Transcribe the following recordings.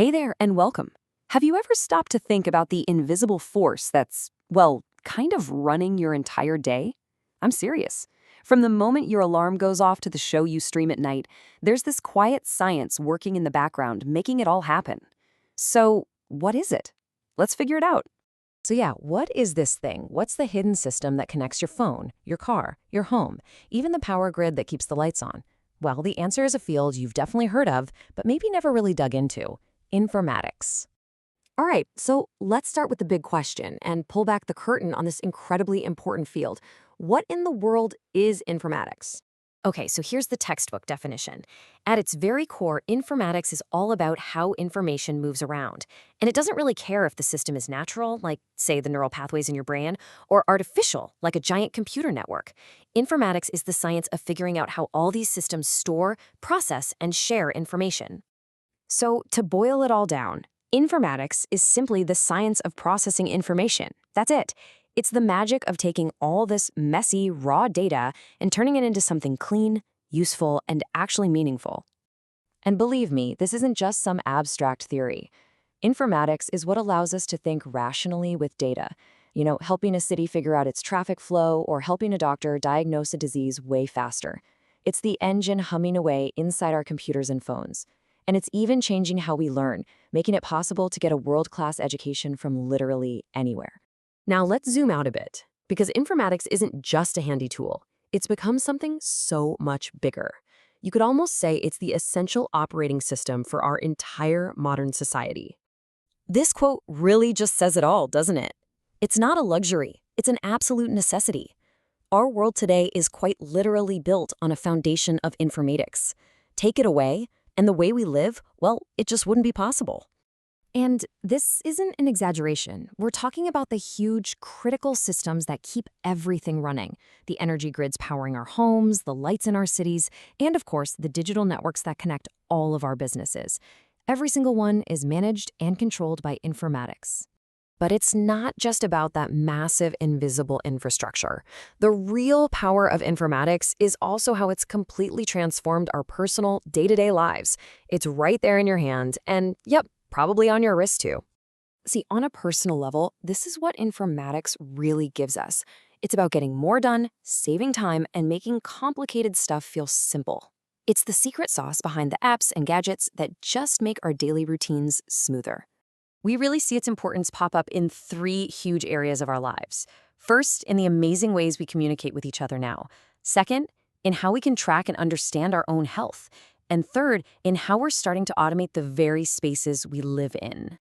Hey there, and welcome. Have you ever stopped to think about the invisible force that's, well, kind of running your entire day? I'm serious. From the moment your alarm goes off to the show you stream at night, there's this quiet science working in the background, making it all happen. So, what is it? Let's figure it out. So yeah, what is this thing? What's the hidden system that connects your phone, your car, your home, even the power grid that keeps the lights on? Well, the answer is a field you've definitely heard of, but maybe never really dug into: informatics. All right, so let's start with the big question and pull back the curtain on this incredibly important field. What in the world is informatics? Okay, so here's the textbook definition. At its very core, informatics is all about how information moves around. And it doesn't really care if the system is natural, like, say, the neural pathways in your brain, or artificial, like a giant computer network. Informatics is the science of figuring out how all these systems store, process, and share information. So, to boil it all down, informatics is simply the science of processing information. That's it. It's the magic of taking all this messy, raw data and turning it into something clean, useful, and actually meaningful. And believe me, this isn't just some abstract theory. Informatics is what allows us to think rationally with data. Helping a city figure out its traffic flow or helping a doctor diagnose a disease way faster. It's the engine humming away inside our computers and phones. And it's even changing how we learn, making it possible to get a world-class education from literally anywhere. Now let's zoom out a bit, because informatics isn't just a handy tool. It's become something so much bigger. You could almost say it's the essential operating system for our entire modern society. This quote really just says it all, doesn't it? It's not a luxury, it's an absolute necessity. Our world today is quite literally built on a foundation of informatics. Take it away, and the way we live, well, it just wouldn't be possible. And this isn't an exaggeration. We're talking about the huge, critical systems that keep everything running. The energy grids powering our homes, the lights in our cities, and of course, the digital networks that connect all of our businesses. Every single one is managed and controlled by informatics. But it's not just about that massive, invisible infrastructure. The real power of informatics is also how it's completely transformed our personal, day-to-day lives. It's right there in your hand, and yep, probably on your wrist too. See, on a personal level, this is what informatics really gives us. It's about getting more done, saving time, and making complicated stuff feel simple. It's the secret sauce behind the apps and gadgets that just make our daily routines smoother. We really see its importance pop up in three huge areas of our lives. First, in the amazing ways we communicate with each other now. Second, in how we can track and understand our own health. And third, in how we're starting to automate the very spaces we live in.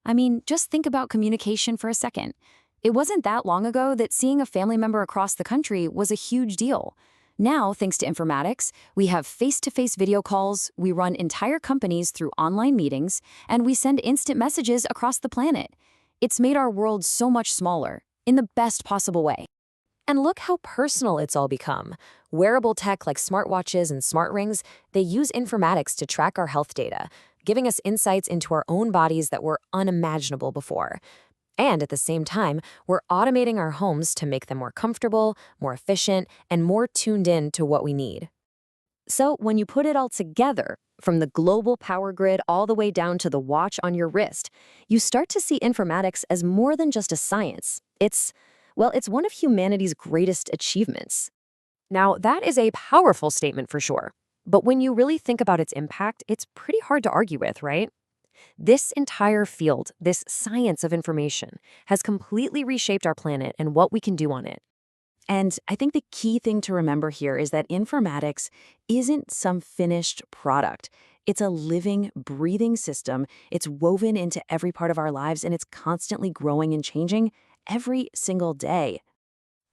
I mean, just think about communication for a second. It wasn't that long ago that seeing a family member across the country was a huge deal. Now, thanks to informatics, we have face-to-face video calls, we run entire companies through online meetings, and we send instant messages across the planet. It's made our world so much smaller, in the best possible way. And look how personal it's all become. Wearable tech like smartwatches and smart rings, they use informatics to track our health data, giving us insights into our own bodies that were unimaginable before. And at the same time, we're automating our homes to make them more comfortable, more efficient, and more tuned in to what we need. So when you put it all together, from the global power grid all the way down to the watch on your wrist, you start to see informatics as more than just a science. It's one of humanity's greatest achievements. Now, that is a powerful statement for sure. But when you really think about its impact, it's pretty hard to argue with, right? This entire field, this science of information, has completely reshaped our planet and what we can do on it. And I think the key thing to remember here is that informatics isn't some finished product. It's a living, breathing system. It's woven into every part of our lives, and it's constantly growing and changing every single day.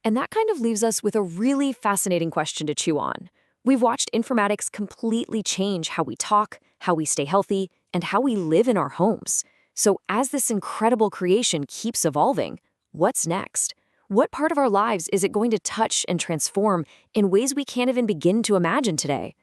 And that kind of leaves us with a really fascinating question to chew on. We've watched informatics completely change how we talk, how we stay healthy, and how we live in our homes. So as this incredible creation keeps evolving, what's next? What part of our lives is it going to touch and transform in ways we can't even begin to imagine today?